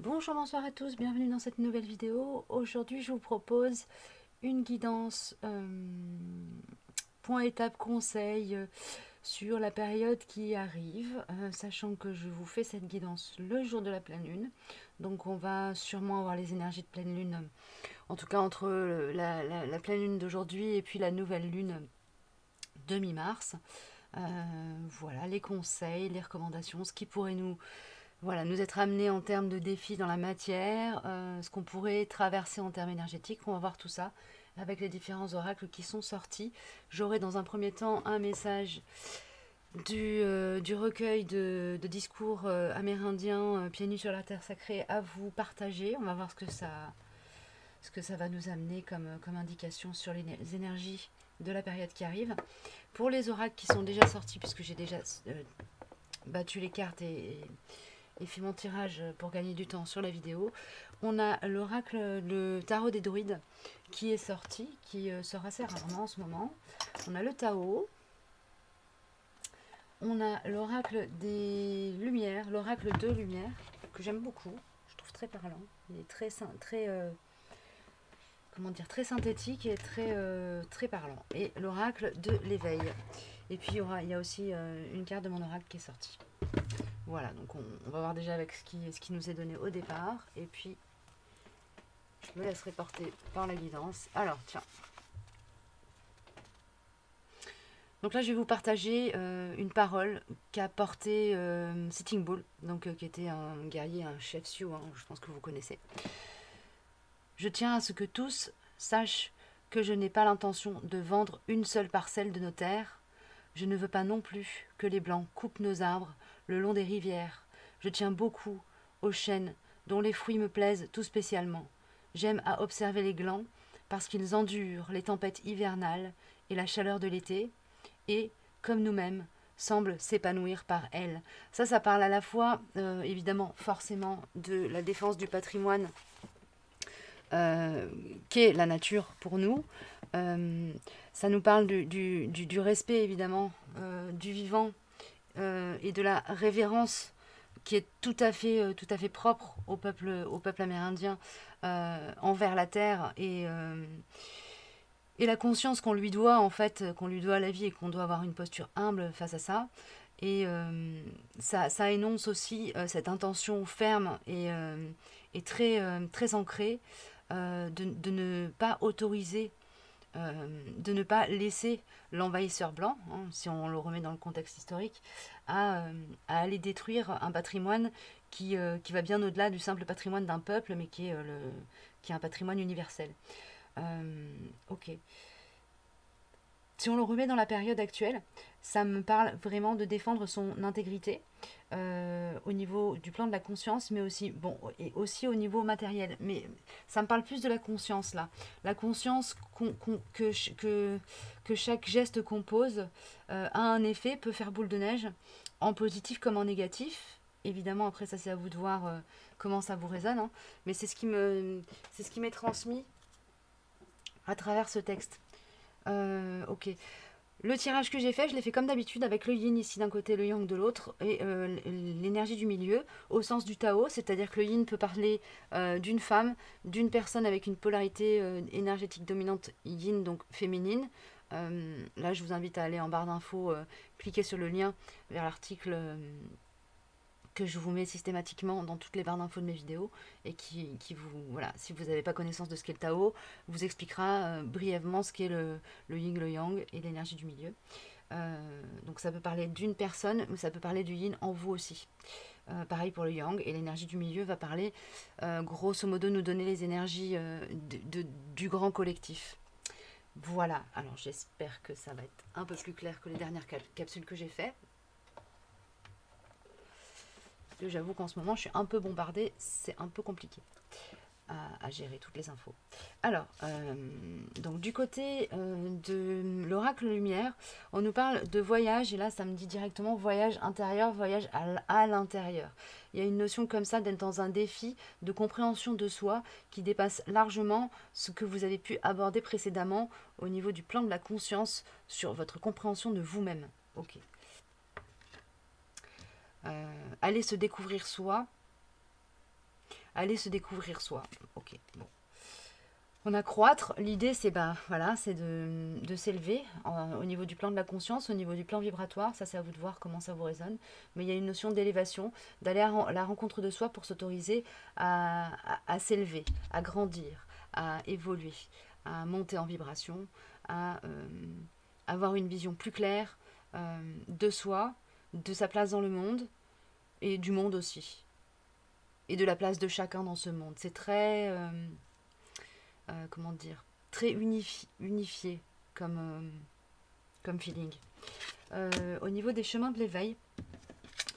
Bonjour, bonsoir à tous, bienvenue dans cette nouvelle vidéo. Aujourd'hui, je vous propose une guidance point étape conseil sur la période qui arrive, sachant que je vous fais cette guidance le jour de la pleine lune. Donc on va sûrement avoir les énergies de pleine lune, en tout cas entre la pleine lune d'aujourd'hui et puis la nouvelle lune de mi-mars. Voilà les conseils, les recommandations, ce qui pourrait nous être amené en termes de défis dans la matière, ce qu'on pourrait traverser en termes énergétiques. On va voir tout ça avec les différents oracles qui sont sortis. J'aurai dans un premier temps un message du recueil de discours amérindiens pieds nus sur la terre sacrée à vous partager. On va voir ce que ça va nous amener comme indication sur les énergies de la période qui arrive. Pour les oracles qui sont déjà sortis, puisque j'ai déjà battu les cartes et fait mon tirage pour gagner du temps sur la vidéo. On a l'oracle, le tarot des druides qui est sorti, qui sort assez rarement en ce moment. On a le Tao. On a l'oracle des lumières, l'oracle de lumière, que j'aime beaucoup. Je trouve très parlant. Il est très synthétique et très parlant. Et l'oracle de l'éveil. Et puis il y a aussi une carte de mon oracle qui est sortie. Voilà, donc on va voir déjà avec ce qui nous est donné au départ. Et puis, je me laisserai porter par la guidance. Alors, tiens. Donc là, je vais vous partager une parole qu'a portée Sitting Bull, donc qui était un guerrier, un chef Sioux, hein, je pense que vous connaissez. Je tiens à ce que tous sachent que je n'ai pas l'intention de vendre une seule parcelle de nos terres. Je ne veux pas non plus que les Blancs coupent nos arbres le long des rivières. Je tiens beaucoup aux chênes dont les fruits me plaisent tout spécialement. J'aime à observer les glands parce qu'ils endurent les tempêtes hivernales et la chaleur de l'été et, comme nous-mêmes, semblent s'épanouir par elles. Ça parle à la fois, évidemment, forcément, de la défense du patrimoine qu'est la nature pour nous. Ça nous parle du respect, évidemment, du vivant et de la révérence qui est tout à fait propre au peuple amérindien envers la terre et la conscience qu'on lui doit, en fait, qu'on lui doit à la vie et qu'on doit avoir une posture humble face à ça. Et ça énonce aussi cette intention ferme et très ancrée de ne pas autoriser, de ne pas laisser l'envahisseur blanc, hein, si on le remet dans le contexte historique, à aller détruire un patrimoine qui va bien au-delà du simple patrimoine d'un peuple, mais qui est un patrimoine universel. Ok. Si on le remet dans la période actuelle, ça me parle vraiment de défendre son intégrité au niveau du plan de la conscience, mais aussi, bon, et aussi au niveau matériel. Mais ça me parle plus de la conscience là. La conscience que chaque geste qu'on pose a un effet, peut faire boule de neige, en positif comme en négatif. Évidemment, après ça c'est à vous de voir comment ça vous résonne, hein. Mais c'est ce qui m'est transmis à travers ce texte. Ok. Le tirage que j'ai fait, je l'ai fait comme d'habitude avec le yin ici d'un côté, le yang de l'autre, et l'énergie du milieu, au sens du Tao, c'est-à-dire que le yin peut parler d'une femme, d'une personne avec une polarité énergétique dominante yin, donc féminine. Là, je vous invite à aller en barre d'infos, cliquer sur le lien vers l'article que je vous mets systématiquement dans toutes les barres d'infos de mes vidéos et qui vous, voilà, si vous n'avez pas connaissance de ce qu'est le Tao, vous expliquera brièvement ce qu'est le yin, le yang et l'énergie du milieu. Donc ça peut parler d'une personne, mais ça peut parler du yin en vous aussi. Pareil pour le yang, et l'énergie du milieu va parler, grosso modo, nous donner les énergies du grand collectif. Voilà, alors j'espère que ça va être un peu plus clair que les dernières capsules que j'ai faites. J'avoue qu'en ce moment, je suis un peu bombardée, c'est un peu compliqué à gérer toutes les infos. Alors, donc du côté de l'oracle lumière, on nous parle de voyage, et là, ça me dit directement voyage intérieur, voyage à l'intérieur. Il y a une notion comme ça d'être dans un défi de compréhension de soi qui dépasse largement ce que vous avez pu aborder précédemment au niveau du plan de la conscience sur votre compréhension de vous-même. Ok. Aller se découvrir soi, aller se découvrir soi. Ok, bon. On a croître, l'idée c'est voilà, c'est de s'élever au niveau du plan de la conscience, au niveau du plan vibratoire, ça c'est à vous de voir comment ça vous résonne, mais il y a une notion d'élévation, d'aller à la rencontre de soi pour s'autoriser à s'élever, à grandir, à évoluer, à monter en vibration, à avoir une vision plus claire de soi, de sa place dans le monde et du monde aussi, et de la place de chacun dans ce monde. C'est très... comment dire, très unifié comme feeling. Au niveau des chemins de l'éveil,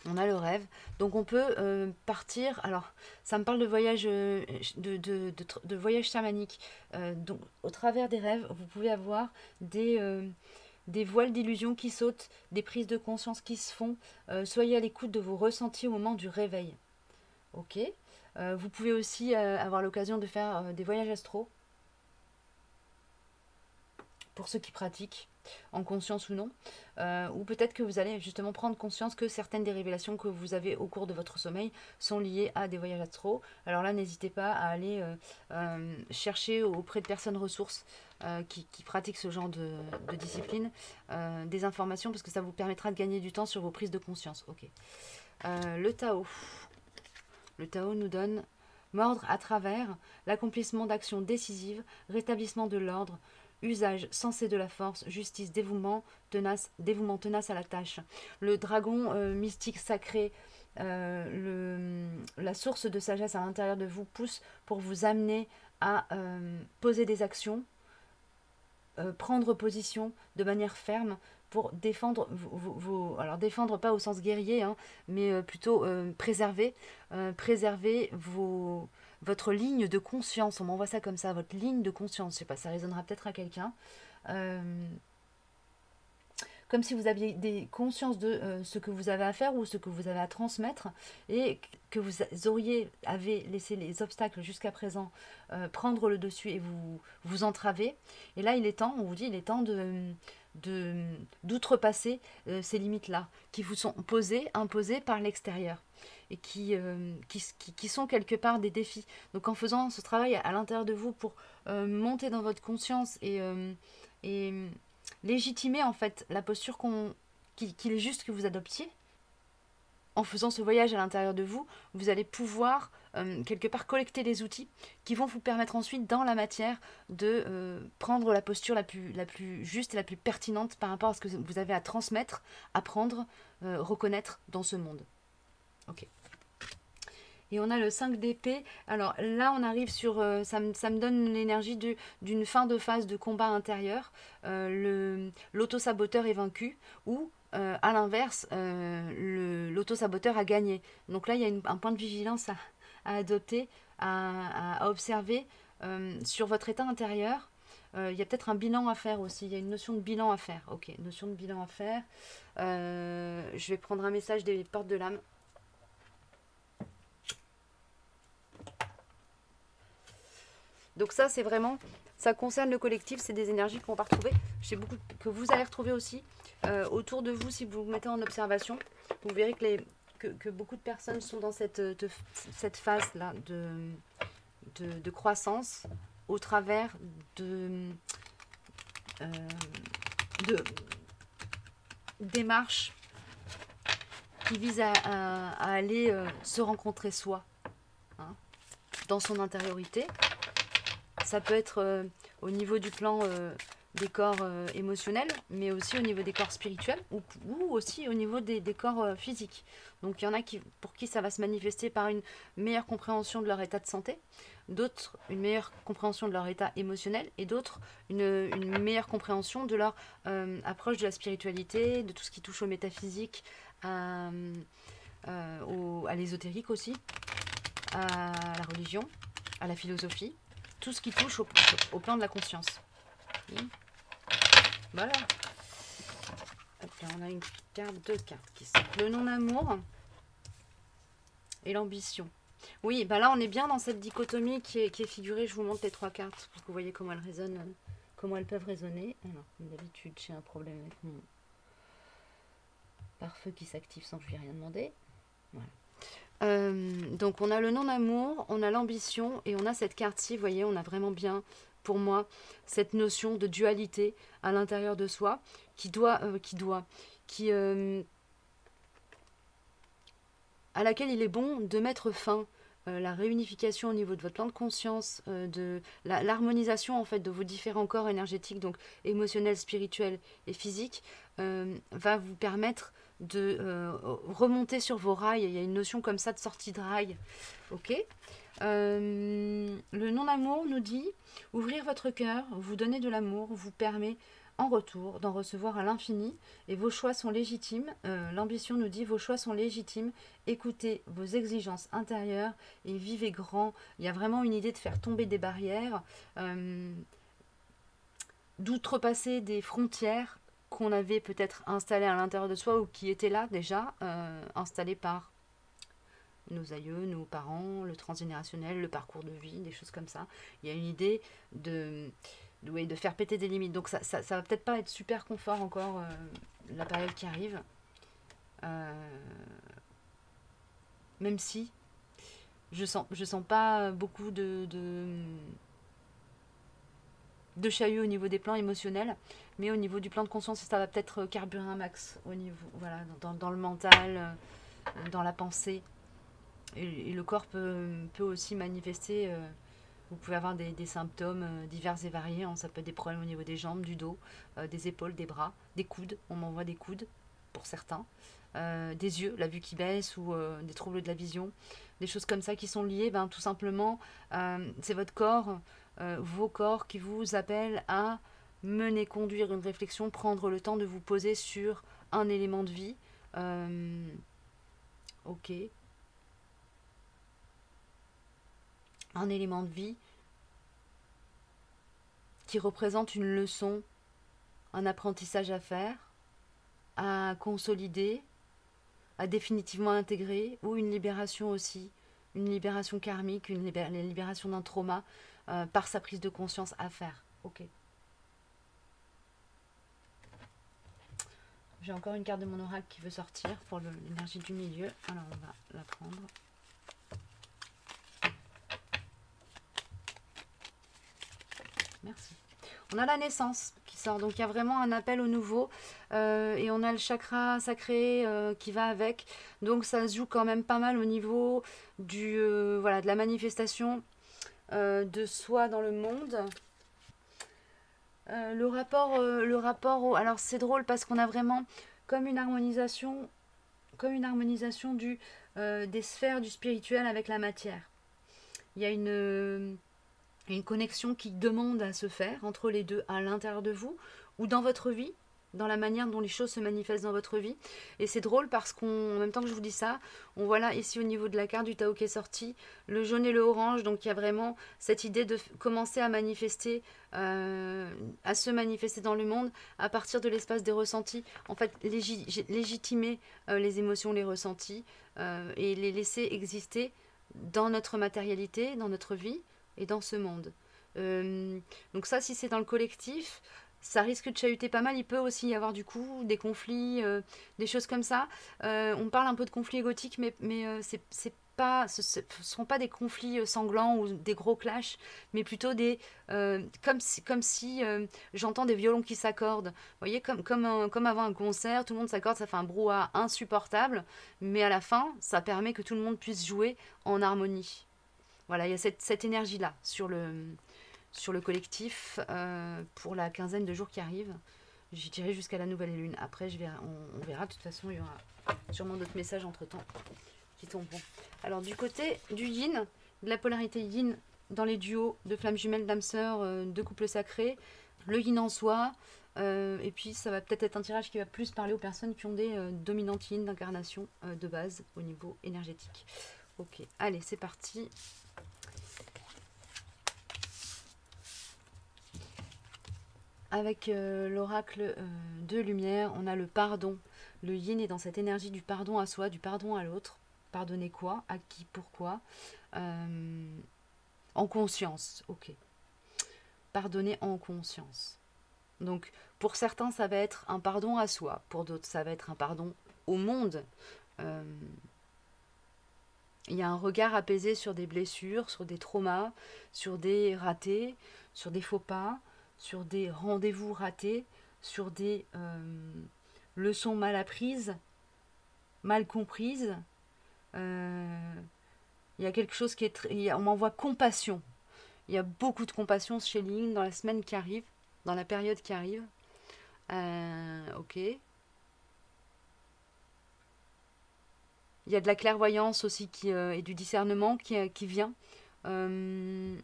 on a le rêve. Donc on peut partir. Alors, ça me parle de voyage, de voyage chamanique. Donc, au travers des rêves, vous pouvez avoir des voiles d'illusion qui sautent, des prises de conscience qui se font. Soyez à l'écoute de vos ressentis au moment du réveil. Ok. Vous pouvez aussi avoir l'occasion de faire des voyages astraux. Pour ceux qui pratiquent, en conscience ou non, ou peut-être que vous allez justement prendre conscience que certaines des révélations que vous avez au cours de votre sommeil sont liées à des voyages astraux. Alors là, n'hésitez pas à aller chercher auprès de personnes ressources qui pratiquent ce genre de discipline des informations, parce que ça vous permettra de gagner du temps sur vos prises de conscience. Ok. Le Tao. Le Tao nous donne mordre à travers l'accomplissement d'actions décisives, rétablissement de l'ordre, usage sensé de la force, justice, dévouement tenace à la tâche. Le dragon mystique sacré, la source de sagesse à l'intérieur de vous pousse pour vous amener à poser des actions, prendre position de manière ferme pour défendre alors défendre pas au sens guerrier, hein, mais plutôt préserver votre ligne de conscience. On m'envoie ça comme ça, votre ligne de conscience. Je sais pas, ça résonnera peut-être à quelqu'un. Comme si vous aviez des consciences de ce que vous avez à faire ou ce que vous avez à transmettre, et que vous avez laissé les obstacles jusqu'à présent prendre le dessus et vous entraver. Et là, on vous dit, il est temps d'outrepasser ces limites-là qui vous sont imposées par l'extérieur et qui sont quelque part des défis. Donc en faisant ce travail à l'intérieur de vous pour monter dans votre conscience et légitimer en fait la posture qu'il est juste que vous adoptiez, en faisant ce voyage à l'intérieur de vous, vous allez pouvoir quelque part collecter les outils qui vont vous permettre ensuite dans la matière de prendre la posture la plus juste et la plus pertinente par rapport à ce que vous avez à transmettre, apprendre, reconnaître dans ce monde. Ok. Et on a le 5 d'épée. Alors là, on arrive sur... ça me donne l'énergie d'une fin de phase de combat intérieur. L'auto-saboteur est vaincu. Ou, à l'inverse, l'auto-saboteur a gagné. Donc là, il y a un point de vigilance à adopter, à observer sur votre état intérieur. Il y a peut-être un bilan à faire aussi. Il y a une notion de bilan à faire. Ok, notion de bilan à faire. Je vais prendre un message des portes de l'âme. Donc ça, c'est vraiment, ça concerne le collectif, c'est des énergies qu'on va retrouver. J'ai beaucoup que vous allez retrouver aussi autour de vous si vous vous mettez en observation. Vous verrez que beaucoup de personnes sont dans cette phase-là de croissance au travers de démarches qui visent à aller se rencontrer soi, hein, dans son intériorité. Ça peut être au niveau du plan des corps émotionnels, mais aussi au niveau des corps spirituels ou aussi au niveau des corps physiques. Donc il y en a pour qui ça va se manifester par une meilleure compréhension de leur état de santé, d'autres une meilleure compréhension de leur état émotionnel, et d'autres une meilleure compréhension de leur approche de la spiritualité, de tout ce qui touche au métaphysique, à l'ésotérique aussi, à la religion, à la philosophie. Tout ce qui touche au plan de la conscience. Voilà. Hop là, on a deux cartes qui sont le non-amour et l'ambition. Oui, bah là on est bien dans cette dichotomie qui est figurée. Je vous montre les trois cartes pour que vous voyez comment elles résonnent, comment elles peuvent résonner. Alors, comme d'habitude, j'ai un problème avec mon pare-feu qui s'active sans que je lui ai rien demandé. Voilà. Donc on a le non-amour, on a l'ambition et on a cette carte-ci, vous voyez, on a vraiment bien, pour moi, cette notion de dualité à l'intérieur de soi qui à laquelle il est bon de mettre fin. La réunification au niveau de votre plan de conscience, de l'harmonisation en fait de vos différents corps énergétiques, donc émotionnels, spirituels et physiques, va vous permettre de remonter sur vos rails. Il y a une notion comme ça de sortie de rail. Ok. Le non-amour nous dit ouvrir votre cœur, vous donner de l'amour, vous permet en retour d'en recevoir à l'infini et vos choix sont légitimes. L'ambition nous dit vos choix sont légitimes, écoutez vos exigences intérieures et vivez grand. Il y a vraiment une idée de faire tomber des barrières, d'outrepasser des frontières qu'on avait peut-être installées à l'intérieur de soi ou qui étaient là déjà, installées par nos aïeux, nos parents, le transgénérationnel, le parcours de vie, des choses comme ça. Il y a une idée de faire péter des limites. Donc ça va peut-être pas être super confort encore la période qui arrive. Même si je sens pas beaucoup de chahut au niveau des plans émotionnels, mais au niveau du plan de conscience, ça va peut-être carburer un max au niveau, voilà, dans le mental, dans la pensée. Et le corps peut aussi manifester. Vous pouvez avoir des symptômes divers et variés. Hein. Ça peut être des problèmes au niveau des jambes, du dos, des épaules, des bras, des coudes. On m'envoie des coudes pour certains. Des yeux, la vue qui baisse ou des troubles de la vision. Des choses comme ça qui sont liées, tout simplement, c'est votre corps, vos corps qui vous appellent à mener, conduire une réflexion, prendre le temps de vous poser sur un élément de vie. Ok. Un élément de vie qui représente une leçon, un apprentissage à faire, à consolider, à définitivement intégrer, ou une libération aussi, une libération karmique, une libération d'un trauma par sa prise de conscience à faire. Ok. J'ai encore une carte de mon oracle qui veut sortir pour l'énergie du milieu. Alors on va la prendre. Merci. On a la naissance qui sort, donc il y a vraiment un appel au nouveau et on a le chakra sacré qui va avec, donc ça se joue quand même pas mal au niveau de la manifestation de soi dans le monde. Le rapport au... Alors c'est drôle parce qu'on a vraiment comme une harmonisation des sphères du spirituel avec la matière. Il y a une connexion qui demande à se faire entre les deux à l'intérieur de vous ou dans votre vie, dans la manière dont les choses se manifestent dans votre vie. Et c'est drôle parce qu'en même temps que je vous dis ça, on voit là ici au niveau de la carte du Tao qui est sorti, le jaune et le orange, donc il y a vraiment cette idée de commencer à manifester, à se manifester dans le monde à partir de l'espace des ressentis. En fait, légitimer les émotions, les ressentis et les laisser exister dans notre matérialité, dans notre vie et dans ce monde. Donc ça, si c'est dans le collectif, ça risque de chahuter pas mal. Il peut aussi y avoir du coup des conflits, des choses comme ça. On parle un peu de conflits égotiques, mais c'est pas, ce seront pas des conflits sanglants ou des gros clashs, mais plutôt des comme si j'entends des violons qui s'accordent. Vous voyez, comme avant un concert, tout le monde s'accorde, ça fait un brouhaha insupportable, mais à la fin, ça permet que tout le monde puisse jouer en harmonie. Voilà, il y a cette énergie-là sur le collectif pour la quinzaine de jours qui arrivent. J'y dirai jusqu'à la nouvelle lune. Après, on verra. De toute façon, il y aura sûrement d'autres messages entre-temps qui tomberont. Alors, du côté du yin, de la polarité yin dans les duos de flammes jumelles, d'âmes sœurs, de couples sacrés, le yin en soi. Et puis, ça va peut-être être un tirage qui va plus parler aux personnes qui ont des dominantes yin d'incarnation de base au niveau énergétique. Ok, allez, c'est parti. Avec l'oracle de lumière, on a le pardon. Le yin est dans cette énergie du pardon à soi, du pardon à l'autre. Pardonner quoi? À qui? Pourquoi? En conscience, ok. Pardonner en conscience. Donc, pour certains, ça va être un pardon à soi. Pour d'autres, ça va être un pardon au monde. Il y a un regard apaisé sur des blessures, sur des traumas, sur des ratés, sur des faux pas, sur des rendez-vous ratés, sur des leçons mal apprises, mal comprises. Euh, il y a quelque chose qui est... on m'envoie compassion. Il y a beaucoup de compassion chez Lynn dans la semaine qui arrive, dans la période qui arrive. Ok. Il y a de la clairvoyance aussi et du discernement qui vient. De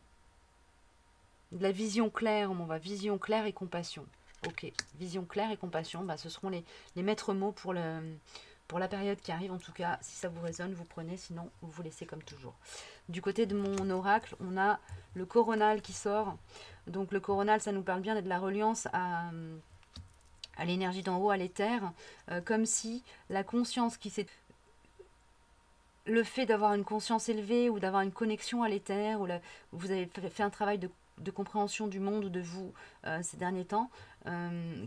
la vision claire, on va vision claire et compassion. Ok, vision claire et compassion, bah, ce seront les maîtres mots pour la période qui arrive. En tout cas, si ça vous résonne, vous prenez, sinon vous vous laissez comme toujours. Du côté de mon oracle, on a le coronal qui sort. Donc le coronal, ça nous parle bien de la reliance à l'énergie d'en haut, à l'éther, comme si la conscience qui s'est... Le fait d'avoir une conscience élevée ou d'avoir une connexion à l'éther, ou vous avez fait un travail de compréhension du monde ou de vous ces derniers temps,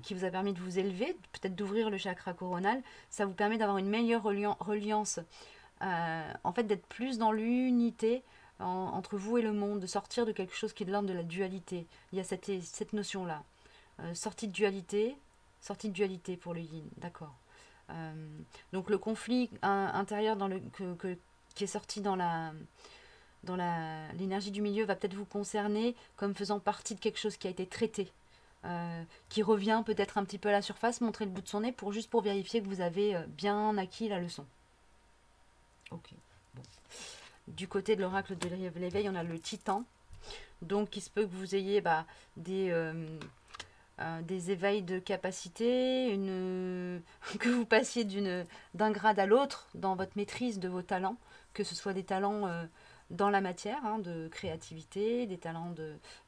qui vous a permis de vous élever, peut-être d'ouvrir le chakra coronal, ça vous permet d'avoir une meilleure reliance, en fait d'être plus dans l'unité entre vous et le monde, de sortir de quelque chose qui est de l'ordre de la dualité. Il y a cette notion-là. Sortie de dualité pour le yin, d'accord. Donc le conflit intérieur qui est sorti dans l'énergie du milieu va peut-être vous concerner comme faisant partie de quelque chose qui a été traité, qui revient peut-être un petit peu à la surface, montrer le bout de son nez juste pour vérifier que vous avez bien acquis la leçon. Ok. Bon. Du côté de l'oracle de l'éveil, on a le titan. Donc il se peut que vous ayez des éveils de capacité, que vous passiez d'un grade à l'autre dans votre maîtrise de vos talents, que ce soit des talents dans la matière, hein, de créativité, des talents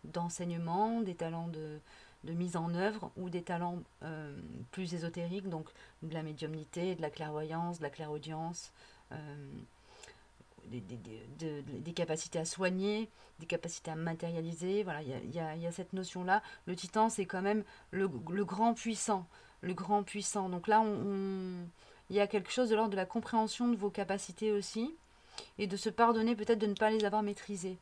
d'enseignement, des talents de mise en œuvre, ou des talents plus ésotériques, donc de la médiumnité, de la clairvoyance, de la clairaudience, des capacités à soigner, des capacités à matérialiser. Voilà, il y a cette notion-là. Le titan, c'est quand même le grand puissant. Le grand puissant. Donc là, il y a quelque chose de l'ordre de la compréhension de vos capacités aussi, et de se pardonner peut-être de ne pas les avoir maîtrisées.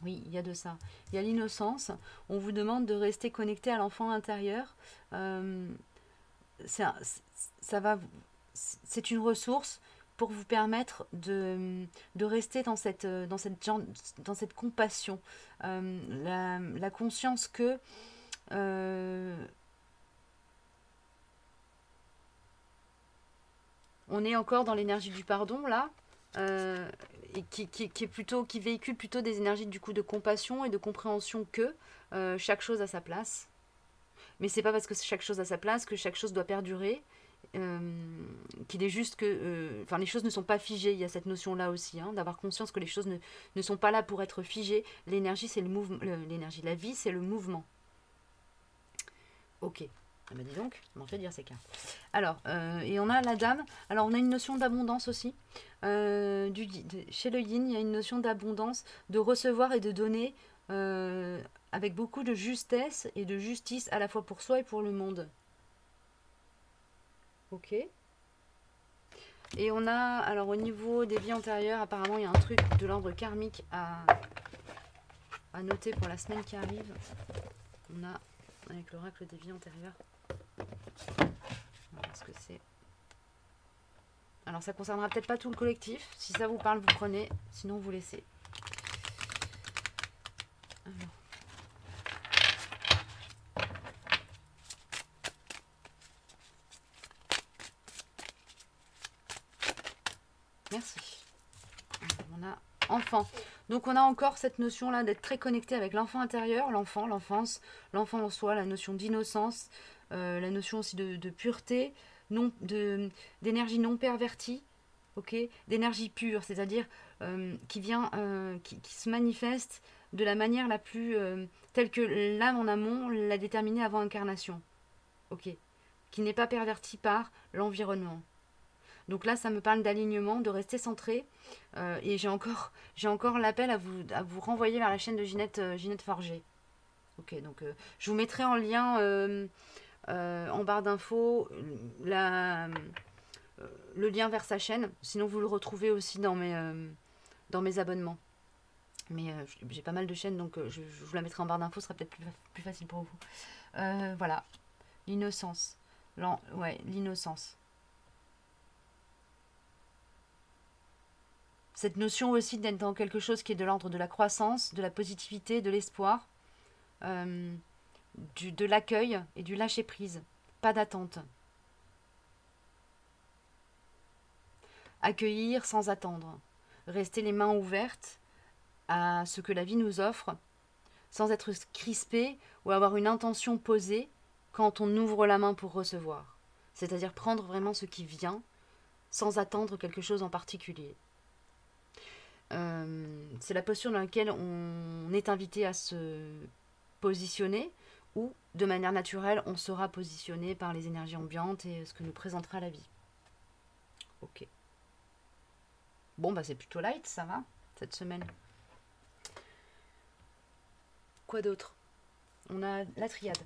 Oui, il y a de ça. Il y a l'innocence. On vous demande de rester connecté à l'enfant intérieur. C'est une ressource pour vous permettre de rester dans cette compassion. La conscience que on est encore dans l'énergie du pardon là, et qui véhicule plutôt des énergies du coup de compassion et de compréhension que chaque chose a sa place. Mais c'est pas parce que chaque chose a sa place que chaque chose doit perdurer. Qu'il est juste que les choses ne sont pas figées. Il y a cette notion là aussi, hein, d'avoir conscience que les choses ne sont pas là pour être figées. L'énergie, c'est le mouvement. L'énergie, la vie, c'est le mouvement. Ok. Ah bah dis donc, ça m'en fait dire ces cartes. Alors, et on a la dame. Alors, on a une notion d'abondance aussi. Chez le yin, il y a une notion d'abondance, de recevoir et de donner avec beaucoup de justesse et de justice à la fois pour soi et pour le monde. Ok. Et on a, alors au niveau des vies antérieures, apparemment il y a un truc de l'ordre karmique à noter pour la semaine qui arrive. On a, avec l'oracle des vies antérieures, on va voir ce que c'est. Alors ça concernera peut-être pas tout le collectif. Si ça vous parle, vous prenez. Sinon, vous laissez. Alors. Merci. On a enfant. Donc on a encore cette notion-là d'être très connecté avec l'enfant intérieur, l'enfant, l'enfance, l'enfant en soi, la notion d'innocence, la notion aussi de pureté, d'énergie non pervertie, ok, d'énergie pure, c'est-à-dire qui vient, qui se manifeste de la manière la plus telle que l'âme en amont l'a déterminée avant incarnation, ok, qui n'est pas pervertie par l'environnement. Donc là, ça me parle d'alignement, de rester centré. Et j'ai encore l'appel à vous renvoyer vers la chaîne de Ginette Forger. Ok, donc je vous mettrai en lien en barre d'infos le lien vers sa chaîne. Sinon, vous le retrouvez aussi dans mes abonnements. Mais j'ai pas mal de chaînes, donc je vous la mettrai en barre d'infos, ce sera peut-être plus facile pour vous. Voilà, l'innocence. Ouais, l'innocence. Cette notion aussi d'être dans quelque chose qui est de l'ordre de la croissance, de la positivité, de l'espoir, de l'accueil et du lâcher-prise. Pas d'attente. Accueillir sans attendre. Rester les mains ouvertes à ce que la vie nous offre, sans être crispé ou avoir une intention posée quand on ouvre la main pour recevoir. C'est-à-dire prendre vraiment ce qui vient, sans attendre quelque chose en particulier. C'est la posture dans laquelle on est invité à se positionner, ou de manière naturelle, on sera positionné par les énergies ambiantes et ce que nous présentera la vie. Ok. Bon, bah c'est plutôt light, ça va, cette semaine. Quoi d'autre? On a la triade.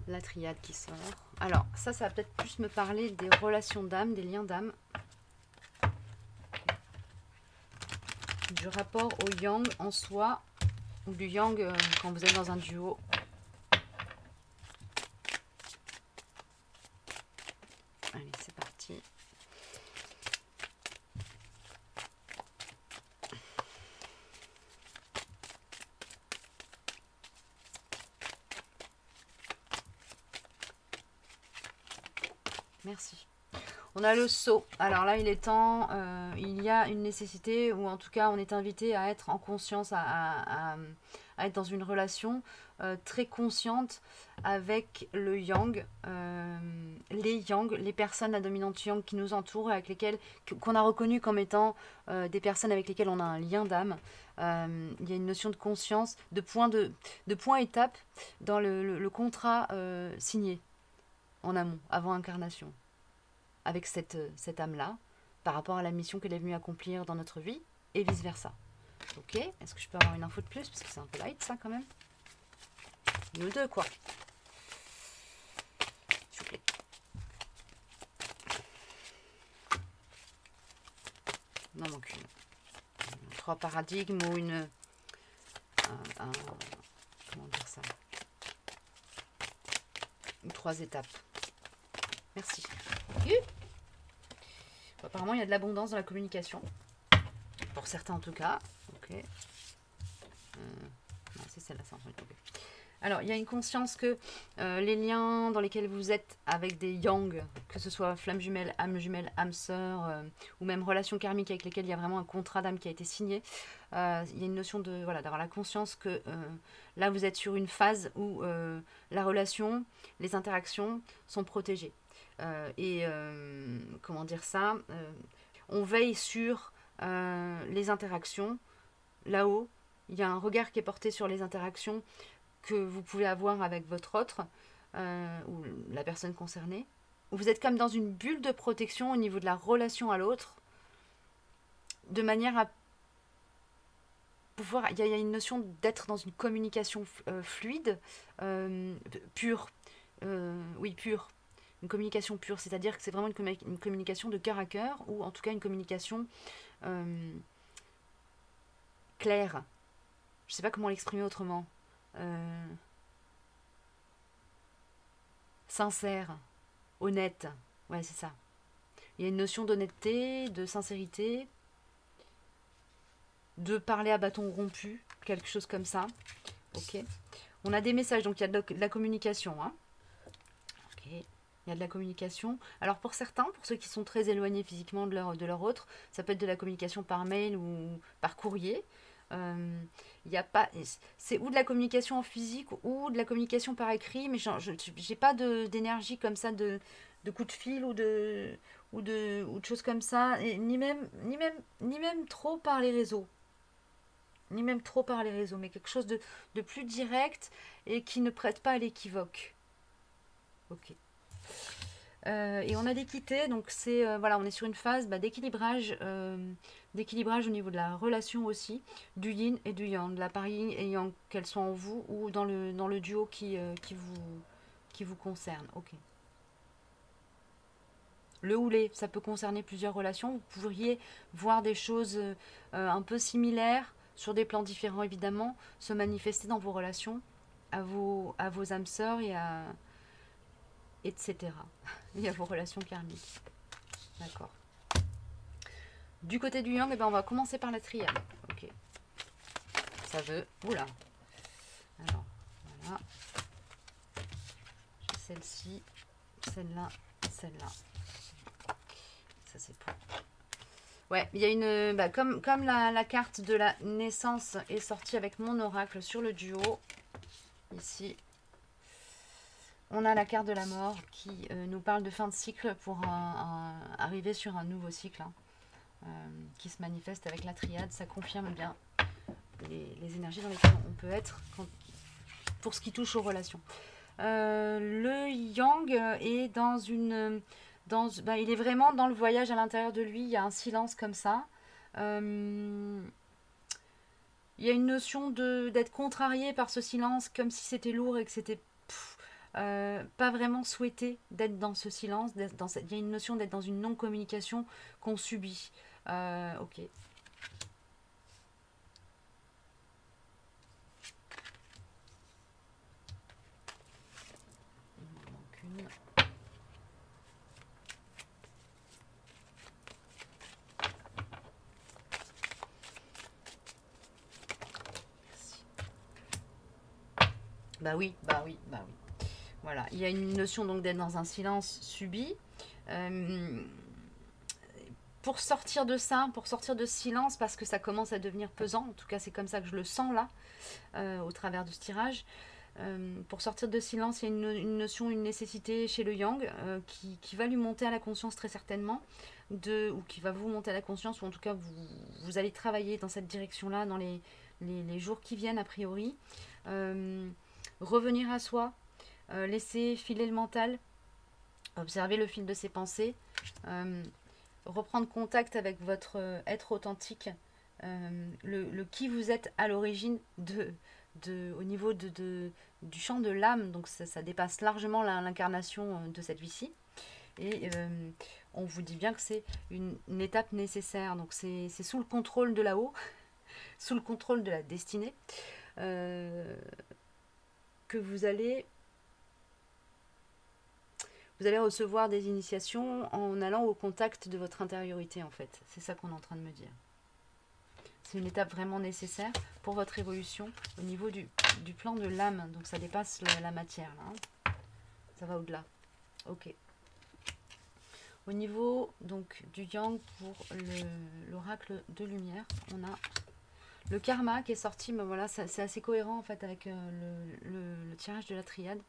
La triade qui sort. Alors, ça va peut-être plus me parler des relations d'âme, des liens d'âme. Du rapport au yang en soi, ou du yang quand vous êtes dans un duo. Allez, c'est parti. Merci. On a le saut. Alors là, il est temps, il y a une nécessité, ou en tout cas, on est invité à être en conscience, à être dans une relation très consciente avec le yang, les personnes à dominante yang qui nous entourent, avec lesquelles, qu'on a reconnu comme étant des personnes avec lesquelles on a un lien d'âme. Il y a une notion de conscience, de point étape dans le contrat signé en amont, avant incarnation, avec cette âme-là, par rapport à la mission qu'elle est venue accomplir dans notre vie, et vice-versa. Ok, est-ce que je peux avoir une info de plus? Parce que c'est un peu light, ça, quand même. Une ou deux, quoi. S'il vous plaît. Il m'en manque une. 3 paradigmes ou comment dire ça? 3 étapes. Merci. Apparemment, il y a de l'abondance dans la communication. Pour certains, en tout cas. Ok. C'est celle-là, ça. Okay. Alors, il y a une conscience que les liens dans lesquels vous êtes avec des yang, que ce soit flamme jumelle, âme sœur, ou même relations karmiques avec lesquelles il y a vraiment un contrat d'âme qui a été signé, il y a une notion de d'avoir la conscience que là, vous êtes sur une phase où la relation, les interactions sont protégées. Comment dire ça, on veille sur les interactions. Là-haut, il y a un regard qui est porté sur les interactions que vous pouvez avoir avec votre autre ou la personne concernée. Vous êtes comme dans une bulle de protection au niveau de la relation à l'autre, de manière à pouvoir... Il y a une notion d'être dans une communication fluide, pure. Oui, pure. Une communication pure, c'est-à-dire que c'est vraiment une communication de cœur à cœur, ou en tout cas une communication claire. Je ne sais pas comment l'exprimer autrement. Sincère, honnête. Ouais, c'est ça. Il y a une notion d'honnêteté, de sincérité, de parler à bâton rompu, quelque chose comme ça. Ok. On a des messages, donc il y a de la communication. Hein. Ok. Il y a de la communication. Alors pour certains, pour ceux qui sont très éloignés physiquement de leur autre, ça peut être de la communication par mail ou par courrier. Il y a pas, c'est ou de la communication en physique ou de la communication par écrit, mais j'ai pas d'énergie comme ça de coup de fil ou de choses comme ça, et ni même trop par les réseaux. Ni même trop par les réseaux, mais quelque chose de plus direct et qui ne prête pas à l'équivoque. Ok. Et on a l'équité, donc c'est voilà, on est sur une phase d'équilibrage au niveau de la relation aussi, du yin et du yang, de la part yin et yang, qu'elles soient en vous ou dans le duo qui vous concerne. Ok. Le ou les, ça peut concerner plusieurs relations. Vous pourriez voir des choses un peu similaires, sur des plans différents évidemment, se manifester dans vos relations, à vos âmes sœurs et à etc. et à vos relations karmiques. D'accord. Du côté du yang, eh ben, on va commencer par la triade. Ok. Ça veut... Oula. Alors, voilà. J'ai celle-ci, celle-là, celle-là. Ça, c'est pour... Ouais, il y a une... Bah, comme la carte de la naissance est sortie avec mon oracle sur le duo, ici, on a la carte de la mort qui nous parle de fin de cycle pour arriver sur un nouveau cycle hein, qui se manifeste avec la triade. Ça confirme bien les énergies dans lesquelles on peut être pour ce qui touche aux relations. Le yang est dans une... il est vraiment dans le voyage à l'intérieur de lui. Il y a un silence comme ça. Il y a une notion d'être contrarié par ce silence, comme si c'était lourd et que c'était pas vraiment souhaité d'être dans ce silence. Il y a une notion d'être dans une non-communication qu'on subit. Ok. Il m'en manque une. Bah oui, bah oui, bah oui. Voilà, il y a une notion donc d'être dans un silence subi. Pour sortir de ça, pour sortir de ce silence, parce que ça commence à devenir pesant, en tout cas c'est comme ça que je le sens là, au travers de ce tirage. Pour sortir de silence, il y a une notion, une nécessité chez le yang qui va lui monter à la conscience très certainement, ou qui va vous monter à la conscience, ou en tout cas vous allez travailler dans cette direction-là dans les jours qui viennent a priori. Revenir à soi, laisser filer le mental, observer le fil de ses pensées, reprendre contact avec votre être authentique, le qui vous êtes à l'origine au niveau du champ de l'âme, donc ça dépasse largement l'incarnation de cette vie-ci. Et on vous dit bien que c'est une étape nécessaire, donc c'est sous le contrôle de là-haut, sous le contrôle de la destinée, que vous allez recevoir des initiations en allant au contact de votre intériorité en fait. C'est ça qu'on est en train de me dire. C'est une étape vraiment nécessaire pour votre évolution au niveau du plan de l'âme. Donc ça dépasse la matière là. Hein. Ça va au-delà. Ok. Au niveau donc du yang pour l'oracle de lumière, on a le karma qui est sorti. Mais voilà, c'est assez cohérent en fait avec le tirage de la triade.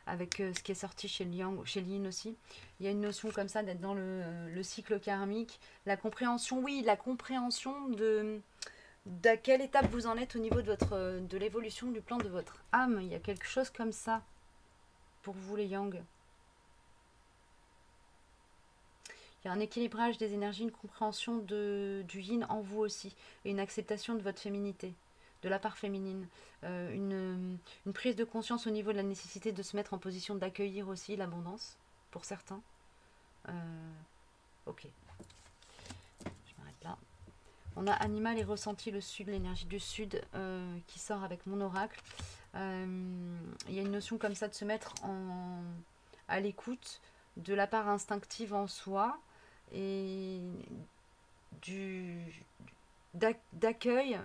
Avec ce qui est sorti chez Liang, chez Yin aussi. Il y a une notion comme ça d'être dans le cycle karmique. La compréhension, oui, la compréhension d'à quelle étape vous en êtes au niveau de l'évolution du plan de votre âme. Il y a quelque chose comme ça pour vous les Yang. Il y a un équilibrage des énergies, une compréhension du Yin en vous aussi, et une acceptation de votre féminité, de la part féminine, une prise de conscience au niveau de la nécessité de se mettre en position d'accueillir aussi l'abondance, pour certains. Ok, je m'arrête là. On a animal et ressenti le sud, l'énergie du sud qui sort avec mon oracle. Il y a une notion comme ça de se mettre à l'écoute de la part instinctive en soi et d'accueil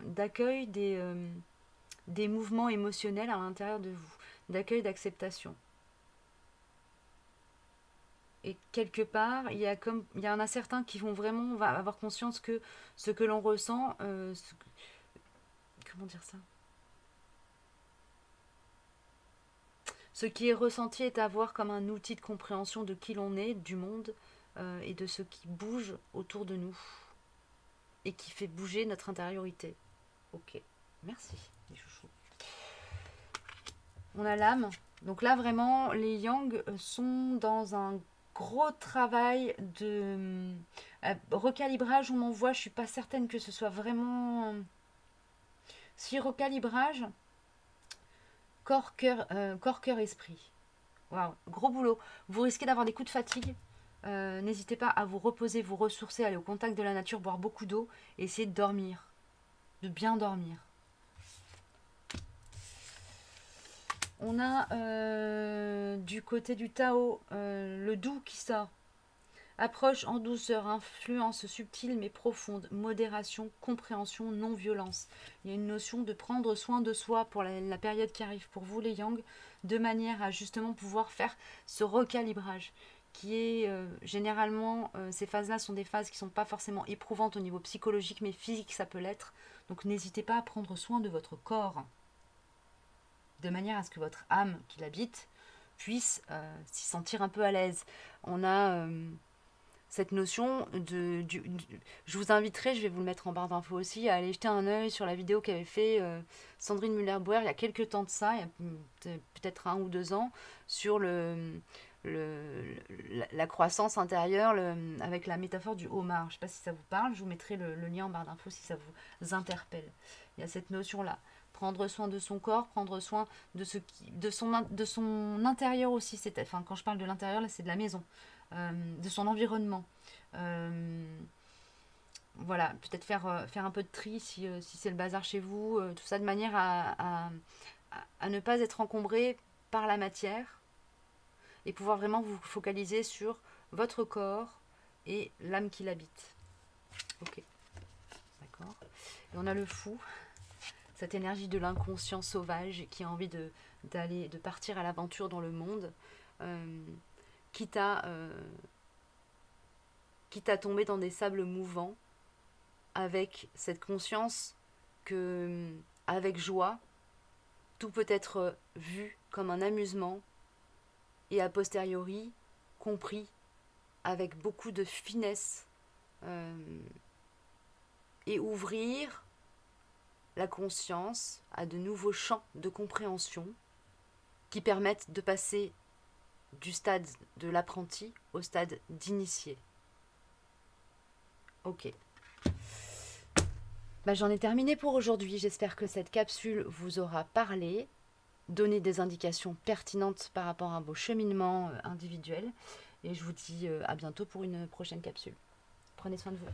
des mouvements émotionnels à l'intérieur de vous, d'accueil, d'acceptation. Et quelque part, il y en a certains qui vont vraiment avoir conscience que ce que l'on ressent, comment dire ça, ce qui est ressenti est à voir comme un outil de compréhension de qui l'on est, du monde et de ce qui bouge autour de nous et qui fait bouger notre intériorité. Ok, merci les chouchous. On a l'âme. Donc là vraiment, les Yang sont dans un gros travail de recalibrage. On m'envoie, je suis pas certaine que ce soit vraiment... Si recalibrage, corps, cœur, esprit. Waouh, gros boulot. Vous risquez d'avoir des coups de fatigue. N'hésitez pas à vous reposer, vous ressourcer, aller au contact de la nature, boire beaucoup d'eau et essayer de dormir, de bien dormir. On a du côté du Tao le doux qui sort. Approche en douceur, influence subtile mais profonde, modération, compréhension, non-violence. Il y a une notion de prendre soin de soi pour la période qui arrive pour vous les Yang, de manière à justement pouvoir faire ce recalibrage qui est généralement, ces phases-là sont des phases qui ne sont pas forcément éprouvantes au niveau psychologique mais physique ça peut l'être. Donc n'hésitez pas à prendre soin de votre corps de manière à ce que votre âme qui l'habite puisse s'y sentir un peu à l'aise. On a cette notion je vous inviterai, je vais vous le mettre en barre d'infos aussi, à aller jeter un œil sur la vidéo qu'avait fait Sandrine Muller-Bouer il y a quelques temps de ça, il y a peut-être 1 ou 2 ans, sur la croissance intérieure avec la métaphore du homard. Je ne sais pas si ça vous parle, je vous mettrai le lien en barre d'infos si ça vous interpelle. Il y a cette notion-là. Prendre soin de son corps, prendre soin de son intérieur aussi. Enfin, quand je parle de l'intérieur, là, c'est de la maison. De son environnement. Voilà, peut-être faire un peu de tri si c'est le bazar chez vous, tout ça de manière à ne pas être encombré par la matière et pouvoir vraiment vous focaliser sur votre corps et l'âme qui l'habite. Ok, d'accord. Et on a le fou, cette énergie de l'inconscient sauvage qui a envie de partir à l'aventure dans le monde. Quitte à tomber dans des sables mouvants, avec cette conscience que, avec joie, tout peut être vu comme un amusement et a posteriori compris avec beaucoup de finesse et ouvrir la conscience à de nouveaux champs de compréhension qui permettent de passer du stade de l'apprenti au stade d'initié. Ok. J'en ai terminé pour aujourd'hui. J'espère que cette capsule vous aura parlé, donné des indications pertinentes par rapport à vos cheminements individuels. Et je vous dis à bientôt pour une prochaine capsule. Prenez soin de vous.